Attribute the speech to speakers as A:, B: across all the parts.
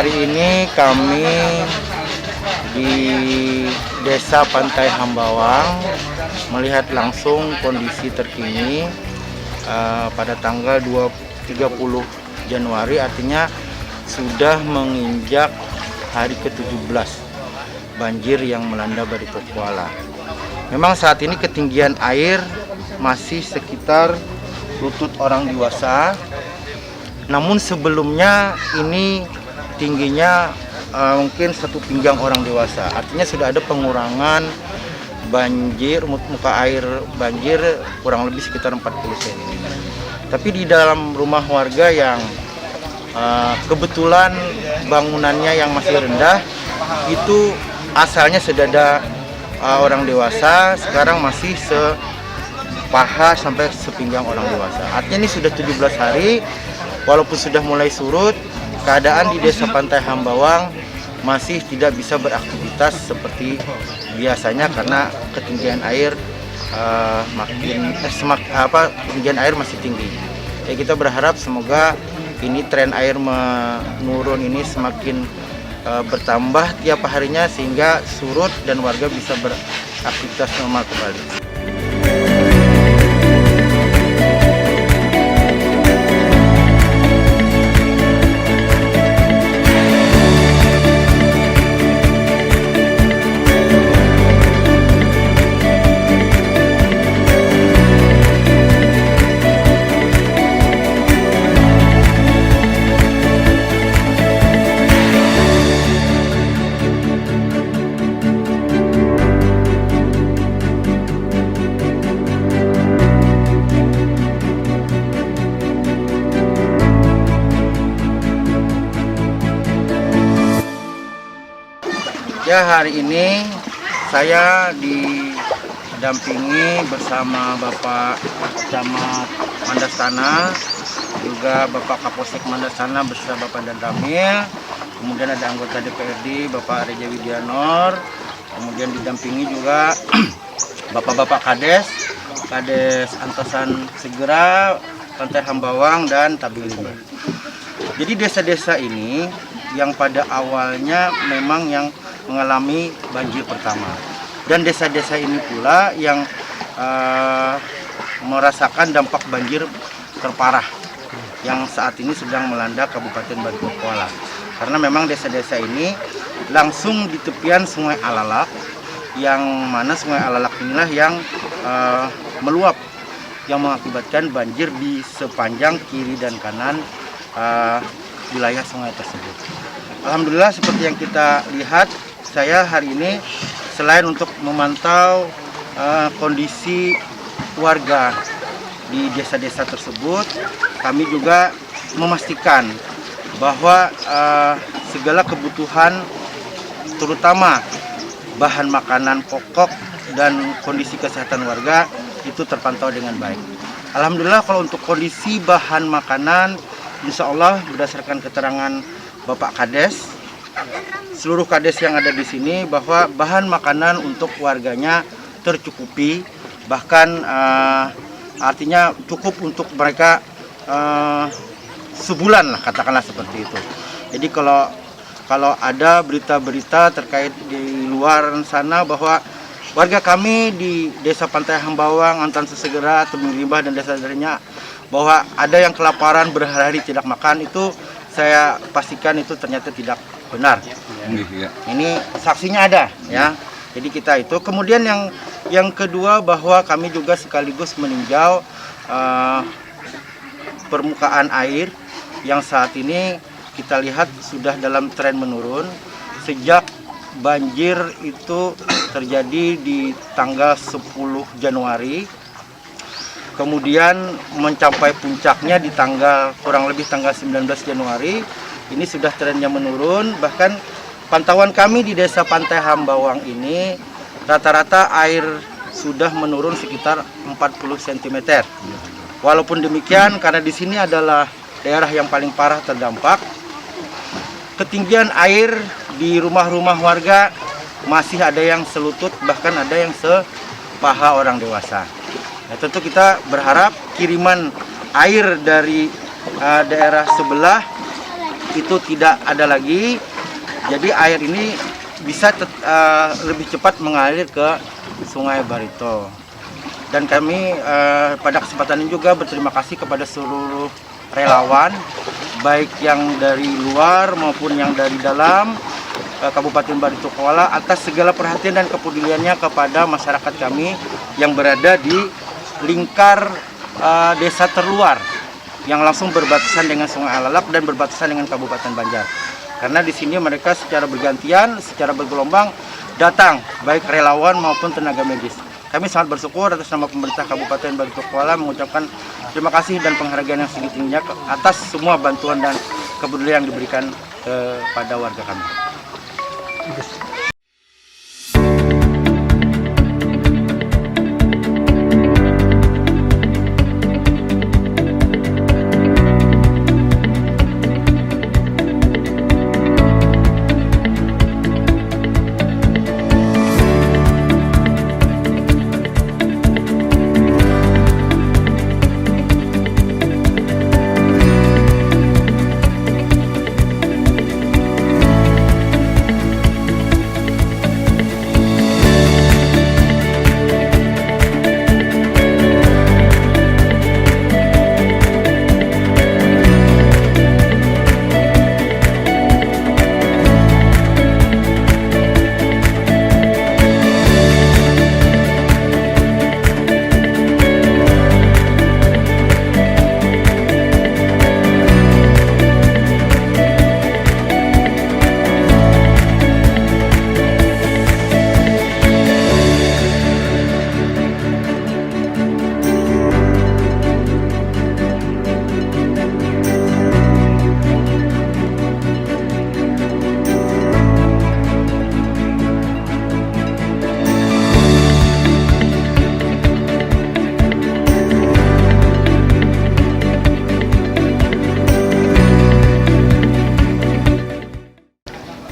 A: hari ini kami di Desa Pantai Hambawang melihat langsung kondisi terkini pada tanggal 30 Januari, artinya sudah menginjak hari ke-17 banjir yang melanda Baritokuala. Memang saat ini ketinggian air masih sekitar lutut orang dewasa. Namun sebelumnya ini tingginya mungkin satu pinggang orang dewasa. Artinya sudah ada pengurangan banjir, muka air banjir kurang lebih sekitar 40 cm. Tapi di dalam rumah warga yang kebetulan bangunannya yang masih rendah, itu asalnya sudah ada orang dewasa, sekarang masih sepaha sampai sepinggang orang dewasa. Artinya ini sudah 17 hari. Walaupun sudah mulai surut, keadaan di Desa Pantai Hambawang masih tidak bisa beraktivitas seperti biasanya karena ketinggian air ketinggian air masih tinggi. Ya, kita berharap semoga ini tren air menurun ini semakin bertambah tiap harinya sehingga surut dan warga bisa beraktivitas normal kembali. Ya, hari ini saya didampingi bersama Bapak Camat Mandastana, juga Bapak Kapolsek Mandastana bersama Bapak Dandramil, kemudian ada anggota DPRD Bapak Reja Widianor, kemudian didampingi juga Bapak-Bapak Kades Antasan Segera, Pantai Hambawang, dan Tabiling. Jadi desa-desa ini yang pada awalnya memang yang mengalami banjir pertama, dan desa-desa ini pula yang merasakan dampak banjir terparah yang saat ini sedang melanda Kabupaten Baritokuala. Karena memang desa-desa ini langsung di tepian Sungai Alalak, yang mana Sungai Alalak inilah yang meluap, yang mengakibatkan banjir di sepanjang kiri dan kanan wilayah sungai tersebut. Alhamdulillah, seperti yang kita lihat, saya hari ini selain untuk memantau kondisi warga di desa-desa tersebut, kami juga memastikan bahwa segala kebutuhan, terutama bahan makanan pokok dan kondisi kesehatan warga itu terpantau dengan baik. Alhamdulillah, kalau untuk kondisi bahan makanan, insya Allah berdasarkan keterangan Bapak Kades, seluruh kades yang ada di sini, bahwa bahan makanan untuk warganya tercukupi, bahkan artinya cukup untuk mereka sebulan lah, katakanlah seperti itu. Jadi kalau ada berita-berita terkait di luar sana bahwa warga kami di Desa Pantai Hambawang, Antasan Segera, Tebing Limbah, dan desa-desanya bahwa ada yang kelaparan berhari-hari tidak makan, itu saya pastikan itu ternyata tidak benar. Ini saksinya ada, ya. Jadi kita itu. Kemudian yang kedua, bahwa kami juga sekaligus meninjau permukaan air yang saat ini kita lihat sudah dalam tren menurun sejak banjir itu terjadi di tanggal 10 Januari. Kemudian mencapai puncaknya di kurang lebih tanggal 19 Januari. Ini sudah trennya menurun, bahkan pantauan kami di Desa Pantai Hambawang ini rata-rata air sudah menurun sekitar 40 cm. Walaupun demikian, karena di sini adalah daerah yang paling parah terdampak, ketinggian air di rumah-rumah warga masih ada yang selutut, bahkan ada yang sepaha orang dewasa. Nah, tentu kita berharap kiriman air dari daerah sebelah itu tidak ada lagi, jadi air ini bisa lebih cepat mengalir ke Sungai Barito. Dan kami pada kesempatan ini juga berterima kasih kepada seluruh relawan, baik yang dari luar maupun yang dari dalam Kabupaten Barito Kuala, atas segala perhatian dan kepeduliannya kepada masyarakat kami yang berada di lingkar desa terluar yang langsung berbatasan dengan Sungai Alalak dan berbatasan dengan Kabupaten Banjar. Karena di sini mereka secara bergantian, secara bergelombang datang, baik relawan maupun tenaga medis. Kami sangat bersyukur atas nama pemerintah Kabupaten Barito Kuala mengucapkan terima kasih dan penghargaan yang setinggi-tingginya atas semua bantuan dan kepedulian yang diberikan kepada warga kami.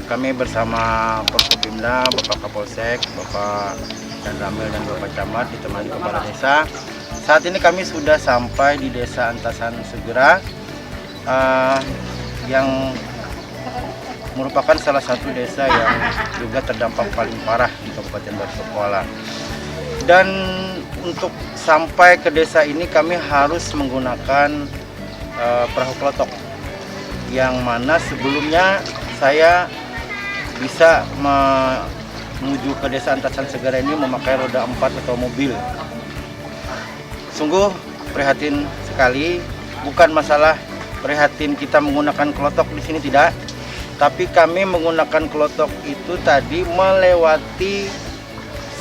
A: Kami bersama Forkopimda, Bapak Kapolsek, Bapak Danramil dan Bapak Camat ditemani Kepala Desa. Saat ini kami sudah sampai di Desa Antasan Segera yang merupakan salah satu desa yang juga terdampak paling parah di Kabupaten Barito Kuala. Dan untuk sampai ke desa ini kami harus menggunakan perahu klotok, yang mana sebelumnya saya bisa menuju ke Desa Antasan Segera ini memakai roda 4 atau mobil. Sungguh prihatin sekali, bukan masalah prihatin kita menggunakan klotok di sini, tidak, tapi kami menggunakan klotok itu tadi melewati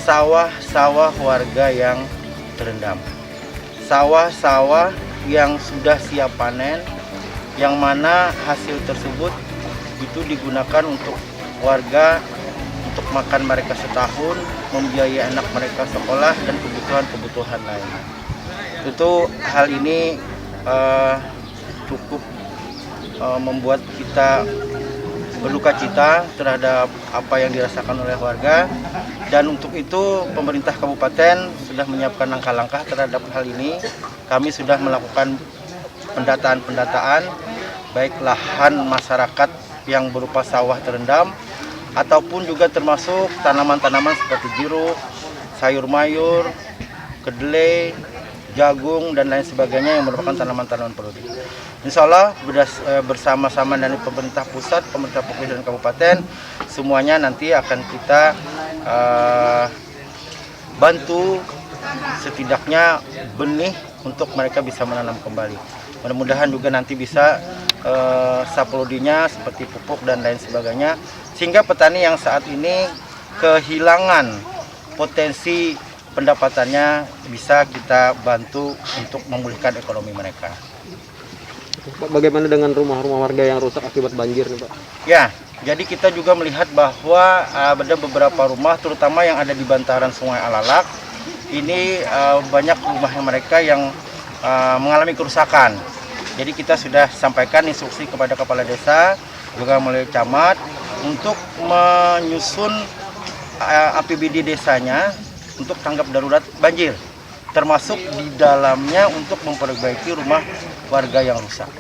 A: sawah-sawah warga yang terendam, sawah-sawah yang sudah siap panen, yang mana hasil tersebut itu digunakan untuk warga untuk makan mereka setahun, membiayai anak mereka sekolah dan kebutuhan-kebutuhan lain. Tentu hal ini cukup membuat kita berduka cita terhadap apa yang dirasakan oleh warga, dan untuk itu pemerintah kabupaten sudah menyiapkan langkah-langkah terhadap hal ini. Kami sudah melakukan pendataan baik lahan masyarakat yang berupa sawah terendam ataupun juga termasuk tanaman-tanaman seperti jeruk, sayur mayur, kedelai, jagung dan lain sebagainya yang merupakan tanaman-tanaman produktif. Insya Allah bersama-sama dari pemerintah pusat, pemerintah provinsi dan kabupaten, semuanya nanti akan kita bantu setidaknya benih untuk mereka bisa menanam kembali. Mudah-mudahan juga nanti bisa saplodinya seperti pupuk dan lain sebagainya, sehingga petani yang saat ini kehilangan potensi pendapatannya bisa kita bantu untuk memulihkan ekonomi mereka.
B: Pak, bagaimana dengan rumah-rumah warga yang rusak akibat banjir nih, Pak?
A: Ya, jadi kita juga melihat bahwa ada beberapa rumah terutama yang ada di bantaran Sungai Alalak ini banyak rumah mereka yang mengalami kerusakan. Jadi kita sudah sampaikan instruksi kepada kepala desa juga melalui camat untuk menyusun APBD desanya untuk tanggap darurat banjir, termasuk di dalamnya untuk memperbaiki rumah warga yang rusak.